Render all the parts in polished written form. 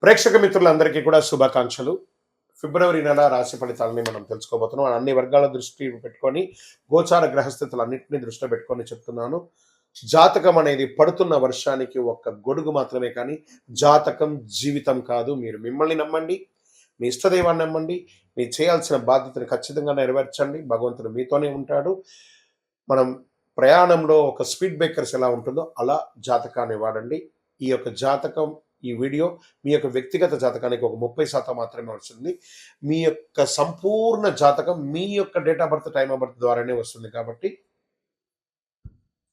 ప్రేక్షక మిత్రులందరికీ కూడా శుభాకాంక్షలు. ఫిబ్రవరి నెల రాశి ఫలితాలని మనం తెలుసుకోబోతున్నాం. అన్ని వర్గాల దృష్టి పెట్టుకొని, గోచార గ్రహస్థితులన్నింటినీ దృష్టిలో పెట్టుకొని చెప్తున్నాను. జాతకం అనేది పడుతున్న వర్షానికి ఒక్క గొడుగు మాత్రమే కానీ, జాతకం జీవితం కాదు. మీరు మిమ్మల్ని నమ్మండి, మీ ఇష్టదైవాన్ని నమ్మండి, మీరు చేయాల్సిన బాధ్యతను ఖచ్చితంగా నెరవేర్చండి. భగవంతుడు మీతోనే ఉంటాడు. మనం ప్రయాణంలో ఒక స్పీడ్ బ్రేకర్స్ ఎలా ఉంటుందో అలా జాతకాన్ని వాడండి. ఈ యొక్క జాతకం ఈ వీడియో మీ యొక్క వ్యక్తిగత జాతకానికి ఒక 30% మాత్రమే వస్తుంది. మీ యొక్క సంపూర్ణ జాతకం మీ యొక్క date of birth, time of birth ద్వారానే వస్తుంది. కాబట్టి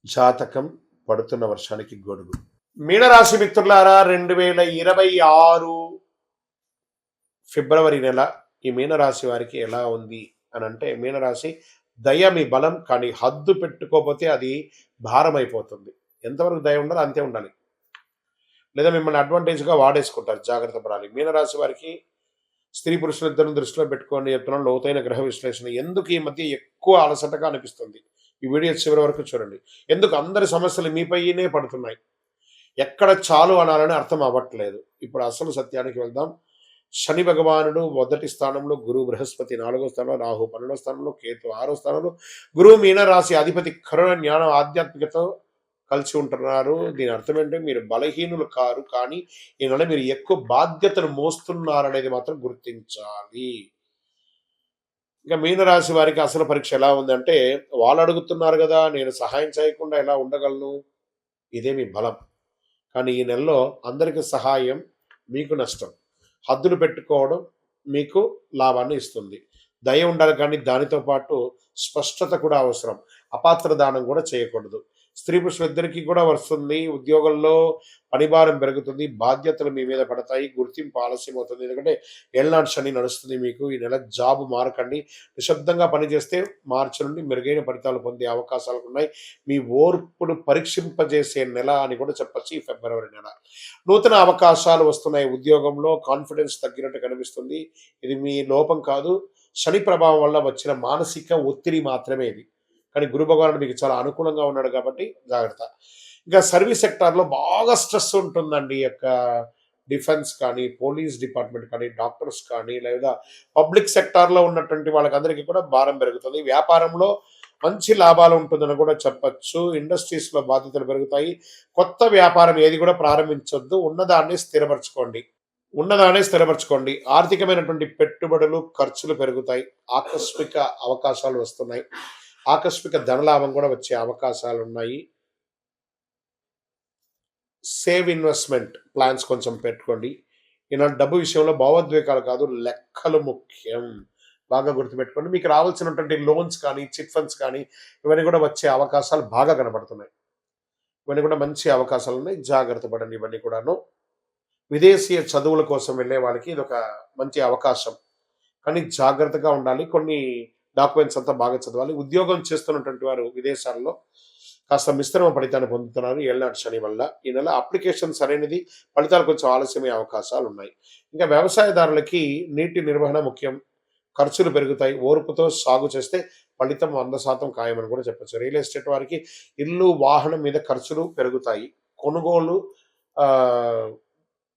జాతకం పడుతున్న వర్షానికి గొడుగు. మీనరాశి మిత్రులారా, 2026 ఫిబ్రవరి నెల ఈ మీనరాశి వారికి ఎలా ఉంది అని అంటే, మీనరాశి దయ మీ బలం, కానీ హద్దు పెట్టుకోకపోతే అది భారం అయిపోతుంది. ఎంతవరకు దయ ఉండాలో అంతే ఉండాలి, లేదా మిమ్మల్ని అడ్వాంటేజ్గా వాడేసుకుంటారు. జాగ్రత్త పడాలి. మీనరాశి వారికి స్త్రీ పురుషులు ఇద్దరిని దృష్టిలో పెట్టుకొని చెప్తున్నాను, లోతైన గ్రహ విశ్లేషణ. ఎందుకు ఈ మధ్య ఎక్కువ అలసటగా అనిపిస్తుంది? ఈ వీడియో చివరి వరకు చూడండి. ఎందుకు అందరి సమస్యలు మీపైనే పడుతున్నాయి? ఎక్కడ చాలు అనాలని అర్థం అవ్వట్లేదు. ఇప్పుడు అసలు సత్యానికి వెళ్దాం. శని భగవానుడు మొదటి స్థానంలో, గురువు బృహస్పతి 4వ స్థానంలో, రాహు 12వ స్థానంలో, కేతు 6వ స్థానంలో, గురువు మీనరాశి అధిపతి కరుణ, జ్ఞానం, ఆధ్యాత్మికత కలిసి ఉంటున్నారు. దీని అర్థం ఏంటంటే మీరు బలహీనులు కారు, కానీ ఈ నెల మీరు ఎక్కువ బాధ్యతలు మోస్తున్నారనేది మాత్రం గుర్తించాలి. ఇంకా మీనరాశి వారికి అసలు పరీక్ష ఎలా ఉందంటే, వాళ్ళు అడుగుతున్నారు కదా, నేను సహాయం చేయకుండా ఎలా ఉండగలను? ఇదే మీ బలం. కానీ ఈ నెలలో అందరికి సహాయం మీకు నష్టం. హద్దులు పెట్టుకోవడం మీకు లాభాన్ని ఇస్తుంది. దయ ఉండాలి, కానీ దానితో పాటు స్పష్టత కూడా అవసరం. అపాత్ర దానం కూడా చేయకూడదు. స్త్రీ పురుషులిద్దరికీ కూడా వస్తుంది. ఉద్యోగంలో పనిభారం పెరుగుతుంది, బాధ్యతలు మీ మీద పడతాయి, గుర్తింపు ఆలస్యం అవుతుంది. ఎందుకంటే ఏళ్ళనాటి శని నడుస్తుంది మీకు. ఈ నెల జాబు మారకండి. నిశ్శబ్దంగా పనిచేస్తే మార్చి నుండి మెరుగైన ఫలితాలు పొందే అవకాశాలు ఉన్నాయి. మీ ఓర్పును పరీక్షింపజేసే నెల అని కూడా చెప్పచ్చు ఈ ఫిబ్రవరి నెల. నూతన అవకాశాలు వస్తున్నాయి. ఉద్యోగంలో కాన్ఫిడెన్స్ తగ్గినట్టు కనిపిస్తుంది. ఇది మీ లోపం కాదు, శని ప్రభావం వల్ల వచ్చిన మానసిక ఒత్తిడి మాత్రమే ఇది. కానీ గురు భగవానుడు మీకు చాలా అనుకూలంగా ఉన్నాడు కాబట్టి జాగ్రత్త. ఇంకా సర్వీస్ సెక్టార్లో బాగా స్ట్రెస్ ఉంటుందండి. ఈ యొక్క డిఫెన్స్ కానీ, పోలీస్ డిపార్ట్మెంట్ కానీ, డాక్టర్స్ కానీ, లేదా పబ్లిక్ సెక్టార్లో ఉన్నటువంటి వాళ్ళకందరికీ కూడా భారం పెరుగుతుంది. వ్యాపారంలో మంచి లాభాలు ఉంటుందని కూడా చెప్పచ్చు. ఇండస్ట్రీస్లో బాధ్యతలు పెరుగుతాయి. కొత్త వ్యాపారం ఏది కూడా ప్రారంభించొద్దు. ఉన్నదాన్ని స్థిరపరచుకోండి. ఆర్థికమైనటువంటి పెట్టుబడులు, ఖర్చులు పెరుగుతాయి. ఆకస్మిక అవకాశాలు వస్తున్నాయి. ఆకస్మిక ధనలాభం కూడా వచ్చే అవకాశాలు ఉన్నాయి. సేవ్ ఇన్వెస్ట్మెంట్ ప్లాన్స్ కొంచెం పెట్టుకోండి. ఈనాడు డబ్బు విషయంలో భావోద్వేగాలు కాదు, లెక్కలు ముఖ్యం. బాగా గుర్తుపెట్టుకోండి. మీకు రావాల్సినటువంటి లోన్స్ కానీ, చిట్ ఫండ్స్ కానీ, ఇవన్నీ కూడా వచ్చే అవకాశాలు బాగా కనబడుతున్నాయి. ఇవన్నీ కూడా మంచి అవకాశాలు ఉన్నాయి. జాగ్రత్త పడండి. ఇవన్నీ కూడాను విదేశీయ చదువుల కోసం వెళ్ళే వాళ్ళకి ఇది ఒక మంచి అవకాశం, కానీ జాగ్రత్తగా ఉండాలి. కొన్ని డాక్యుమెంట్స్ అంతా బాగా చదవాలి. ఉద్యోగం చేస్తున్నటువంటి వారు విదేశాల్లో కాస్త మిశ్రమ ఫలితాన్ని పొందుతున్నారు ఏళ్ళనాటి శని వల్ల. ఈ నెల అప్లికేషన్ సరైనది, ఫలితాలు కొంచెం ఆలస్యమయ్యే అవకాశాలు ఉన్నాయి. ఇంకా వ్యవసాయదారులకి నీటి నిర్వహణ ముఖ్యం. ఖర్చులు పెరుగుతాయి. ఓర్పుతో సాగు చేస్తే ఫలితం 100% ఖాయమని కూడా చెప్పచ్చు. రియల్ ఎస్టేట్ వారికి ఇల్లు, వాహనం మీద ఖర్చులు పెరుగుతాయి. కొనుగోలు,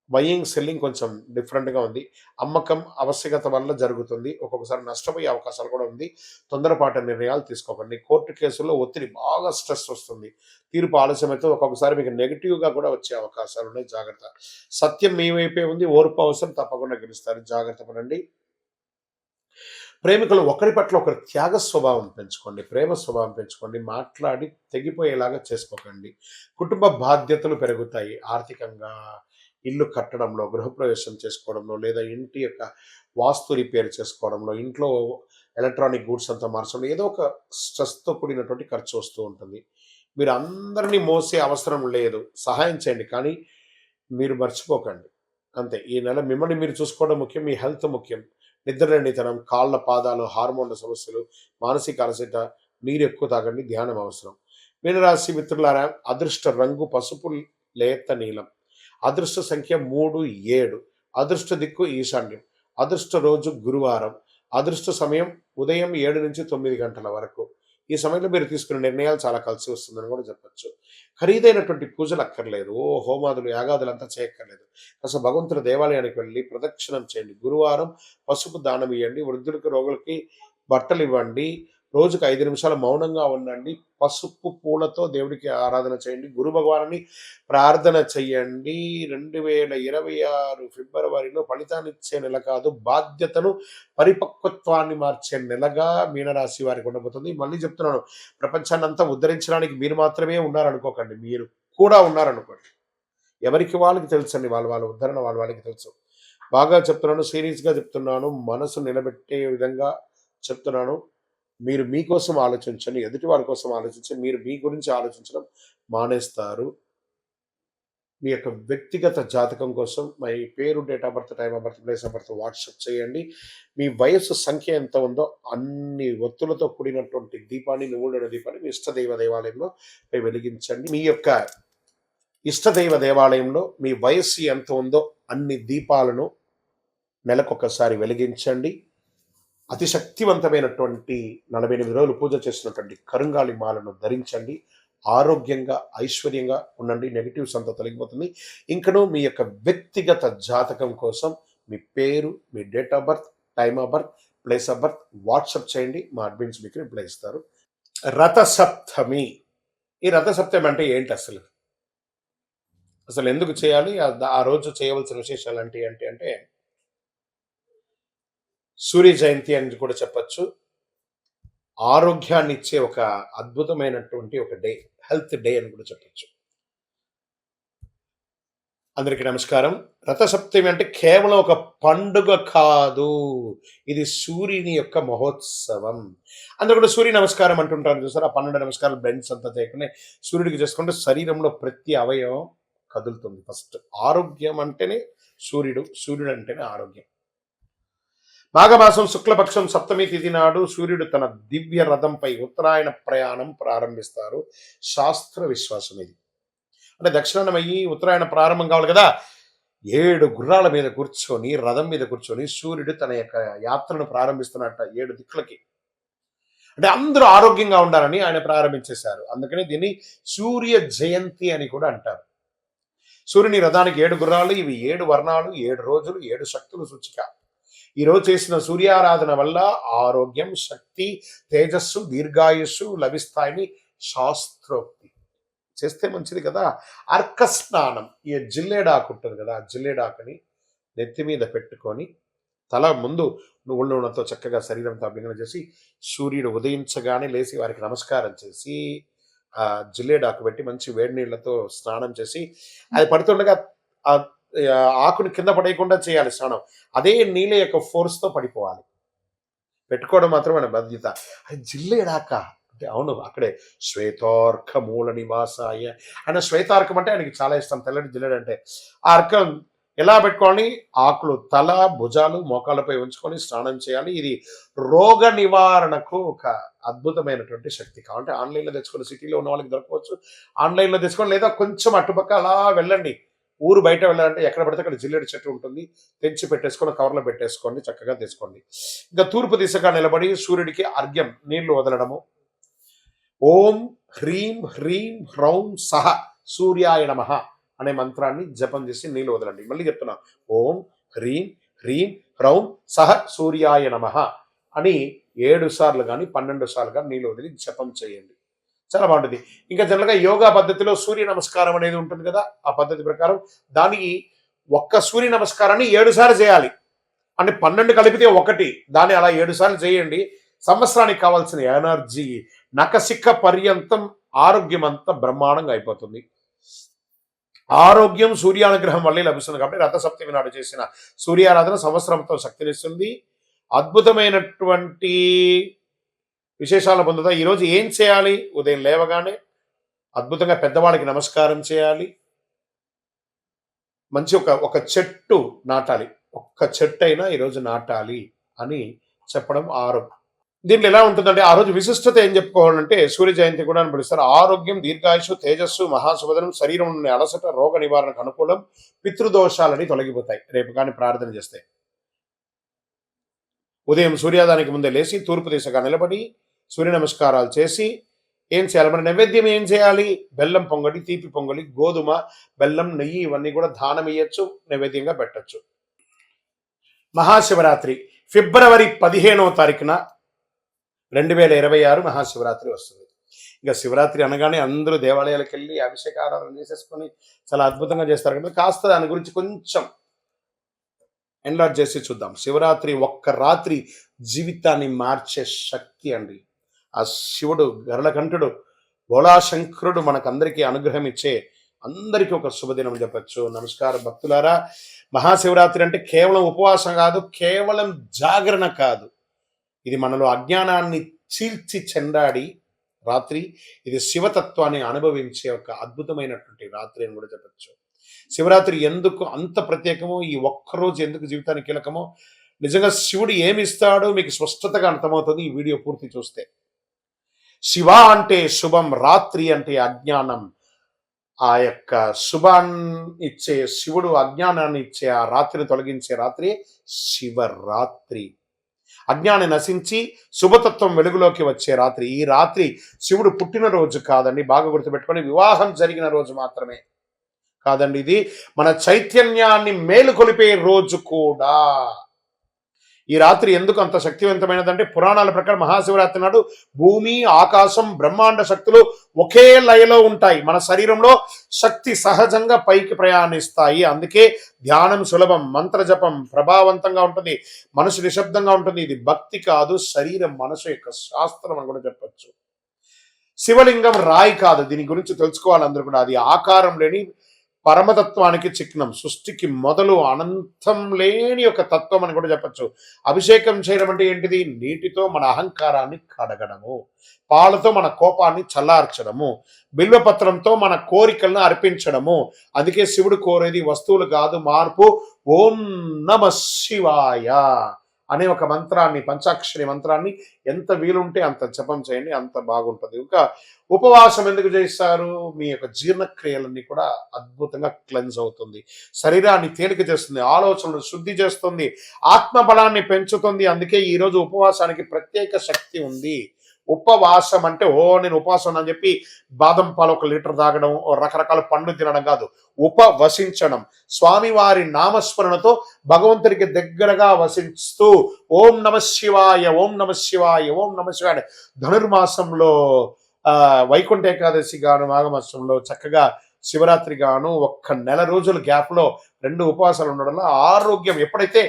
బయింగ్, సెల్లింగ్ కొంచెం డిఫరెంట్గా ఉంది. అమ్మకం ఆవశ్యకత వల్ల జరుగుతుంది. ఒక్కొక్కసారి నష్టపోయే అవకాశాలు కూడా ఉంది. తొందరపాటు నిర్ణయాలు తీసుకోకండి. కోర్టు కేసుల్లో ఒత్తిడి, బాగా స్ట్రెస్ వస్తుంది. తీర్పు ఆలస్యమైతే ఒక్కొక్కసారి మీకు నెగిటివ్గా కూడా వచ్చే అవకాశాలు ఉన్నాయి. జాగ్రత్త. సత్యం మీ వైపే ఉంది. ఓర్పు అవసరం, తప్పకుండా గెలుస్తారు. జాగ్రత్త పడండి. ప్రేమికులు ఒకరి పట్ల ఒకరు త్యాగ స్వభావం పెంచుకోండి. ప్రేమ స్వభావం పెంచుకోండి. మాట్లాడి తెగిపోయేలాగా చేసుకోకండి. కుటుంబ బాధ్యతలు పెరుగుతాయి. ఆర్థికంగా ఇల్లు కట్టడంలో, గృహప్రవేశం చేసుకోవడంలో, లేదా ఇంటి యొక్క వాస్తు రిపేర్ చేసుకోవడంలో, ఇంట్లో ఎలక్ట్రానిక్ గూడ్స్ అంతా మార్చడంలో ఏదో ఒక స్ట్రెస్తో కూడినటువంటి ఖర్చు వస్తూ ఉంటుంది. మీరు అందరినీ మోసే అవసరం లేదు. సహాయం చేయండి, కానీ మీరు మర్చిపోకండి. అంతే. ఈ నెల మిమ్మల్ని మీరు చూసుకోవడం ముఖ్యం. మీ హెల్త్ ముఖ్యం. నిద్రలేనితనం, కాళ్ళ పాదాలు, హార్మోన్ల సమస్యలు, మానసిక అలసట, నీరు ఎక్కువ తాగండి. ధ్యానం అవసరం. మీనరాశి మిత్రులారా, అదృష్ట రంగు పసుపు, లేత నీలం. అదృష్ట సంఖ్య 3, 7. అదృష్ట దిక్కు ఈశాన్యం. అదృష్ట రోజు గురువారం. అదృష్ట సమయం ఉదయం 7 నుంచి 9 గంటల వరకు. ఈ సమయంలో మీరు తీసుకునే నిర్ణయాలు చాలా కలిసి వస్తుందని కూడా చెప్పొచ్చు. ఖరీదైనటువంటి పూజలు అక్కర్లేదు. హోమాదులు, యాగాదులు అంతా చేయక్కర్లేదు. అసలు భగవంతుడి దేవాలయానికి వెళ్ళి ప్రదక్షిణం చేయండి. గురువారం పసుపు దానం ఇయ్యండి. వృద్ధులకి, రోగులకి బట్టలివ్వండి. రోజుకు 5 నిమిషాలు మౌనంగా ఉండండి. పసుపు పూలతో దేవుడికి ఆరాధన చేయండి. గురు భగవానుని ప్రార్థన చెయ్యండి. 2026 ఫిబ్రవరిలో ఫలితాన్నిచ్చే నెల కాదు, బాధ్యతను, పరిపక్వత్వాన్ని మార్చే నెలగా మీనరాశి వారికి ఉండబోతుంది. మళ్ళీ చెప్తున్నాను, ప్రపంచాన్నంతా ఉద్ధరించడానికి మీరు మాత్రమే ఉన్నారనుకోకండి. మీరు కూడా ఉన్నారనుకోండి. ఎవరికి వాళ్ళకి తెలుసండి. వాళ్ళ ఉద్ధరణ వాళ్ళకి తెలుసు. బాగా చెప్తున్నాను, సీరియస్‌గా చెప్తున్నాను. మనసు నిలబెట్టే విధంగా చెప్తున్నాను. మీరు మీకోసం ఆలోచించండి. ఎదుటి వారి కోసం ఆలోచించండి. మీరు మీ గురించి ఆలోచించడం మానేస్తారు. మీ యొక్క వ్యక్తిగత జాతకం కోసం మీ పేరు, date of birth, time of birth, place of birth WhatsApp చేయండి. మీ వయస్సు సంఖ్య ఎంత ఉందో అన్ని ఒత్తులతో కూడినటువంటి దీపాన్ని, నువ్వుల దీపాన్ని మీ ఇష్టదైవ దేవాలయంలో వెలిగించండి. మీ యొక్క ఇష్టదైవ దేవాలయంలో మీ వయస్సు ఎంత ఉందో అన్ని దీపాలను నెలకొకసారి వెలిగించండి. అతి శక్తివంతమైనటువంటి 48 రోజులు పూజ చేసినటువంటి కరుంగాలి మాలను ధరించండి. ఆరోగ్యంగా, ఐశ్వర్యంగా ఉండండి. నెగిటివ్స్ అంతా తొలగిపోతుంది. ఇంకనూ మీ యొక్క వ్యక్తిగత జాతకం కోసం మీ పేరు, మీ date of birth, time of birth, place of birth WhatsApp చేయండి. మా అడ్మిన్స్ మీకు రిప్లై ఇస్తారు. రథసప్తమి. ఈ రథసప్తమి అంటే ఏంటి అసలు? అసలు ఎందుకు చేయాలి? ఆ రోజు చేయవలసిన విశేషాలు ఏంటి అంటే సూర్య జయంతి అని కూడా చెప్పచ్చు. ఆరోగ్యాన్ని ఇచ్చే ఒక అద్భుతమైనటువంటి ఒక డే, హెల్త్ డే అని కూడా చెప్పచ్చు. అందరికీ నమస్కారం. రథసప్తమి అంటే కేవలం ఒక పండుగ కాదు, ఇది సూర్యుని యొక్క మహోత్సవం. అందరూ కూడా సూర్య నమస్కారం అంటుంటారు చూసారు. ఆ 12 నమస్కారాలు బెండ్స్ అంతా చేయకుండా సూర్యుడికి చేసుకుంటే శరీరంలో ప్రతి అవయవం కదులుతుంది. ఫస్ట్ ఆరోగ్యం అంటేనే సూర్యుడు అంటేనే ఆరోగ్యం. మాఘమాసం శుక్లపక్షం సప్తమి తిథి నాడు సూర్యుడు తన దివ్య రథంపై ఉత్తరాయణ ప్రయాణం ప్రారంభిస్తారు. శాస్త్ర విశ్వాసం ఇది. అంటే దక్షిణాయనం అయ్యి ఉత్తరాయణ ప్రారంభం కావాలి కదా. 7 గుర్రాల మీద కూర్చొని, రథం మీద కూర్చొని సూర్యుడు తన యొక్క యాత్రను ప్రారంభిస్తున్నట్ట 7 దిక్కులకి. అంటే అందరూ ఆరోగ్యంగా ఉండాలని ఆయన ప్రారంభించేశారు. అందుకని దీన్ని సూర్య జయంతి అని కూడా అంటారు. సూర్యుని రథానికి 7 గుర్రాలు, ఇవి 7 వర్ణాలు, 7 రోజులు, 7 శక్తుల సూచిక. ఈరోజు చేసిన సూర్యారాధన వల్ల ఆరోగ్యం, శక్తి, తేజస్సు, దీర్ఘాయుస్సు లభిస్తాయని శాస్త్రోక్తి. చేస్తే మంచిది కదా. అర్క స్నానం, ఈ జిల్లేడాకు ఉంటుంది కదా, ఆ జిల్లేడాకుని నెత్తి మీద పెట్టుకొని తల ముందు నువ్వుల నూనెతో చక్కగా శరీరంతో అభ్యంగన చేసి సూర్యుడు ఉదయించగానే లేచి వారికి నమస్కారం చేసి ఆ జిల్లేడాకు పెట్టి మంచి వేడి నీళ్లతో స్నానం చేసి అది పడుతుండగా ఆ ఆకుని కింద పడేయకుండా చేయాలి స్నానం. అదే నీళ్ళ యొక్క ఫోర్స్తో పడిపోవాలి. పెట్టుకోవడం మాత్రమే మన బాధ్యత. అది జిల్లేడాక అంటే అవును, అక్కడే శ్వేతార్క మూల నివాసాయ. ఆయన శ్వేతార్కం అంటే ఆయనకి చాలా ఇష్టం, తెల్లటి జిల్లేడు అంటే. ఆ అర్కం ఎలా పెట్టుకోవాలి? ఆకులు తల, భుజాలు, మోకాళ్ళపై ఉంచుకొని స్నానం చేయాలి. ఇది రోగ నివారణకు ఒక అద్భుతమైనటువంటి శక్తి. కాబట్టి ఆన్లైన్లో తెచ్చుకొని, సిటీలో ఉన్న వాళ్ళకి దొరకవచ్చు, ఆన్లైన్లో తెచ్చుకొని, లేదా కొంచెం అటుపక్క అలా వెళ్ళండి. ఊరు బయట వెళ్ళాలంటే ఎక్కడ పడితే అక్కడ జిల్లేడు చెట్టు ఉంటుంది, తెంచి పెట్టేసుకొని కవర్లో పెట్టేసుకోండి, చక్కగా తీసుకోండి. ఇంకా తూర్పు దిశగా నిలబడి సూర్యుడికి అర్ఘ్యం నీళ్లు వదలడము. ఓం హ్రీం హ్రీం హ్రౌం సహ సూర్యాయ నమః అనే మంత్రాన్ని జపం చేసి నీళ్లు వదలండి. మళ్ళీ చెప్తున్నా, ఓం హ్రీం హ్రీం హ్రౌం సహ సూర్యాయ నమః అని 7 సార్లు కానీ 12 సార్లు కానీ నీళ్లు వదిలి జపం చేయండి. చాలా బాగుంటుంది. ఇంకా జనరల్గా యోగా పద్ధతిలో సూర్య నమస్కారం అనేది ఉంటుంది కదా, ఆ పద్ధతి ప్రకారం దానికి ఒక్క సూర్య నమస్కారాన్ని 7 సార్లు చేయాలి. అంటే 12 కలిపితే 1, దాన్ని అలా 7 సార్లు చేయండి. సంవత్సరానికి కావాల్సిన ఎనర్జీ, నఖశిఖ పర్యంతం ఆరోగ్యం అంతా బ్రహ్మాండంగా అయిపోతుంది. ఆరోగ్యం సూర్యానుగ్రహం వల్లే లభిస్తుంది. కాబట్టి రథసప్తమి నాడు చేసిన సూర్యారాధన సంవత్సరంతో శక్తినిస్తుంది. అద్భుతమైనటువంటి విశేషాలు పొందుతా. ఈరోజు ఏం చేయాలి? ఉదయం లేవగానే అద్భుతంగా పెద్దవాళ్ళకి నమస్కారం చేయాలి. మంచి ఒక చెట్టు నాటాలి. ఒక్క చెట్టు అయినా ఈరోజు నాటాలి అని చెప్పడం ఆరోగ్యం. దీంట్లో ఎలా ఉంటుందంటే ఆ రోజు విశిష్టత ఏం చెప్పుకోవాలంటే సూర్య జయంతి కూడా అని పిలుస్తారు. ఆరోగ్యం, దీర్ఘాయుషు, తేజస్సు, మహాశుభదనం, శరీరం నుండి అలసట, రోగ నివారణకు అనుకూలం, పితృదోషాలని తొలగిపోతాయి రేపు కానీ ప్రార్థన చేస్తే. ఉదయం సూర్యోదయానికి ముందే లేచి తూర్పు దిశగా నిలబడి సూర్య నమస్కారాలు చేసి ఏం చేయాలి, మరి నైవేద్యం ఏం చేయాలి? బెల్లం పొంగలి, తీపి పొంగలి, గోధుమ, బెల్లం, నెయ్యి ఇవన్నీ కూడా దానం ఇయ్యొచ్చు, నైవేద్యంగా పెట్టచ్చు. మహాశివరాత్రి ఫిబ్రవరి 15వ తారీఖున 2026 మహాశివరాత్రి వస్తుంది. ఇక శివరాత్రి అనగానే అందరూ దేవాలయాలకు వెళ్ళి అభిషేకారాధన చేసేసుకొని చాలా అద్భుతంగా చేస్తారు కదా. కాస్త దాని గురించి కొంచెం ఎన్లార్జ్ చేసి చూద్దాం. శివరాత్రి ఒక్క రాత్రి జీవితాన్ని మార్చే శక్తి అండి. ఆ శివుడు గరళకంఠుడు భోళాశంకరుడు మనకందరికీ అనుగ్రహం ఇచ్చే అందరికీ ఒక శుభదినం చెప్పచ్చు. నమస్కారం భక్తులారా. మహాశివరాత్రి అంటే కేవలం ఉపవాసం కాదు, కేవలం జాగరణ కాదు. ఇది మనలో అజ్ఞానాన్ని చీల్చి చెండాడి రాత్రి. ఇది శివతత్వాన్ని అనుభవించే ఒక అద్భుతమైనటువంటి రాత్రి అని కూడా చెప్పచ్చు. శివరాత్రి ఎందుకు అంత ప్రత్యేకమో, ఈ ఒక్కరోజు ఎందుకు జీవితానికి కీలకమో, నిజంగా శివుడు ఏమి ఇస్తాడో మీకు స్పష్టతగా అర్థమవుతుంది ఈ వీడియో పూర్తి చూస్తే. శివ అంటే శుభం, రాత్రి అంటే అజ్ఞానం. ఆ యొక్క శుభాన్ని ఇచ్చే శివుడు అజ్ఞానాన్ని ఇచ్చే ఆ రాత్రిని తొలగించే రాత్రి శివరాత్రి. అజ్ఞాన్ని నశించి శుభతత్వం వెలుగులోకి వచ్చే రాత్రి. ఈ రాత్రి శివుడు పుట్టినరోజు కాదండి, బాగా గుర్తుపెట్టుకొని. వివాహం జరిగిన రోజు మాత్రమే కాదండి, ఇది మన చైతన్యాన్ని మేలుకొలిపే రోజు కూడా. ఈ రాత్రి ఎందుకు అంత శక్తివంతమైనదంటే, పురాణాల ప్రకారం మహాశివరాత్రి నాడు భూమి, ఆకాశం, బ్రహ్మాండ శక్తులు ఒకే లయలో ఉంటాయి. మన శరీరంలో శక్తి సహజంగా పైకి ప్రయాణిస్తాయి. అందుకే ధ్యానం సులభం, మంత్రజపం ప్రభావవంతంగా ఉంటుంది, మనసు నిశ్శబ్దంగా ఉంటుంది. ఇది భక్తి కాదు, శరీరం మనసు యొక్క శాస్త్రం అని కూడా చెప్పచ్చు. శివలింగం రాయి కాదు, దీని గురించి తెలుసుకోవాలి అందరూ కూడా. అది ఆకారం లేని పరమతత్వానికి చిహ్నం, సృష్టికి మొదలు, అనంతం లేని ఒక తత్వం అని కూడా చెప్పచ్చు. అభిషేకం చేయడం అంటే ఏంటిది? నీటితో మన అహంకారాన్ని కడగడము, పాలతో మన కోపాన్ని చల్లార్చడము, బిల్వపత్రంతో మన కోరికలను అర్పించడము. అందుకే శివుడు కోరేది వస్తువులు కాదు, మార్పు. ఓం నమ శివాయ అనే ఒక మంత్రాన్ని, పంచాక్షరి మంత్రాన్ని ఎంత వీలుంటే అంత జపం చేయండి, అంత బాగుంటుంది. ఇంకా ఉపవాసం ఎందుకు చేస్తారు? మీ యొక్క జీర్ణక్రియలన్నీ కూడా అద్భుతంగా క్లెన్స్ అవుతుంది, శరీరాన్ని తేలిక చేస్తుంది, ఆలోచనలు శుద్ధి చేస్తుంది, ఆత్మబలాన్ని పెంచుతుంది. అందుకే ఈరోజు ఉపవాసానికి ప్రత్యేక శక్తి ఉంది. ఉపవాసం అంటే నేను ఉపవాసం అని చెప్పి బాదం పాలు 1 లీటర్ తాగడం, రకరకాల పండ్లు తినడం కాదు. ఉపవసించడం, స్వామివారి నామస్మరణతో భగవంతుడికి దగ్గరగా వసిస్తూ ఓం నమ శివాయ, ఓం నమ శివాయ, ఓం నమ శివాయ. ధనుర్మాసంలో వైకుంఠ ఏకాదశి గాను, మాఘమాసంలో చక్కగా శివరాత్రి గాను 1 నెల రోజుల గ్యాప్లో 2 ఉపవాసాలు ఉండడం వల్ల ఆరోగ్యం, ఎప్పుడైతే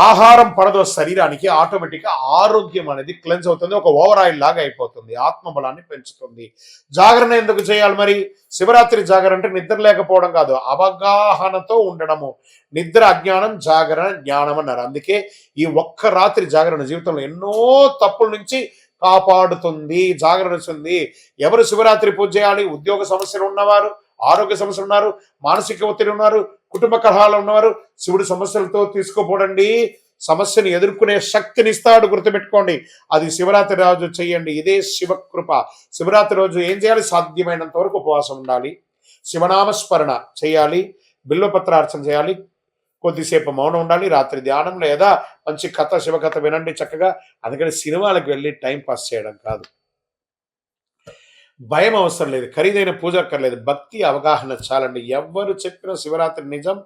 ఆహారం పడదో శరీరానికి, ఆటోమేటిక్గా ఆరోగ్యం అనేది క్లెన్స్ అవుతుంది, ఒక ఓవర్ ఆయిల్ లాగా అయిపోతుంది, ఆత్మబలాన్ని పెంచుతుంది. జాగరణ ఎందుకు చేయాలి మరి? శివరాత్రి జాగరణ అంటే నిద్ర లేకపోవడం కాదు, అవగాహనతో ఉండడము. నిద్ర అజ్ఞానం, జాగరణ జ్ఞానం అన్నారు. అందుకే ఈ ఒక్క రాత్రి జాగరణ జీవితంలో ఎన్నో తప్పుల నుంచి కాపాడుతుంది, జాగరణిస్తుంది. ఎవరు శివరాత్రి పూజ చేయాలి? ఉద్యోగ సమస్యలు ఉన్నవారు, ఆరోగ్య సమస్యలు ఉన్నారు, మానసిక ఒత్తిడి ఉన్నారు, కుటుంబ కలహాలు ఉన్నవారు శివుడి సమస్యలతో తీసుకోపోడండి. సమస్యను ఎదుర్కొనే శక్తిని ఇస్తాడు, గుర్తుపెట్టుకోండి. అది శివరాత్రి రోజు చెయ్యండి, ఇదే శివకృప. శివరాత్రి రోజు ఏం చేయాలి? సాధ్యమైనంత వరకు ఉపవాసం ఉండాలి, శివనామస్మరణ చేయాలి, బిల్వపత్రార్చన చేయాలి, కొద్దిసేపు మౌనం ఉండాలి, రాత్రి ధ్యానం లేదా మంచి కథ, శివకథ వినండి చక్కగా. అందుకని సినిమాలకు వెళ్ళి టైం పాస్ చేయడం కాదు. భయం అవసరం లేదు, ఖరీదైన పూజ అక్కర్లేదు, భక్తి అవగాహన చాలండి. ఎవరు చెప్పిన శివరాత్రి నిజం,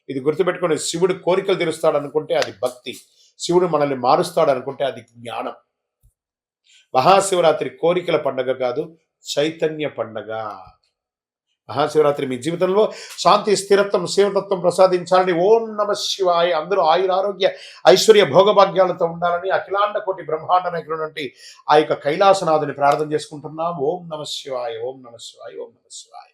ఇది గుర్తుపెట్టుకోండి. శివుడు కోరికలు తీరుస్తాడు అనుకుంటే అది భక్తి, శివుడు మనల్ని మారుస్తాడు అనుకుంటే అది జ్ఞానం. మహాశివరాత్రి కోరికల పండగ కాదు, చైతన్య పండగ. మహాశివరాత్రి మీ జీవితంలో శాంతి, స్థిరత్వం, శివతత్వం ప్రసాదించాలని ఓం నమ శివాయ. అందరూ ఆయురారోగ్య ఐశ్వర్య భోగభాగ్యాలతో ఉండాలని అఖిలాండ కోటి బ్రహ్మాండ నాయకుడు ఆ యొక్క కైలాసనాథుని ప్రార్థన చేసుకుంటున్నాం. ఓం నమ శివాయ, ఓం నమ శివాయ, ఓం నమ శివాయ.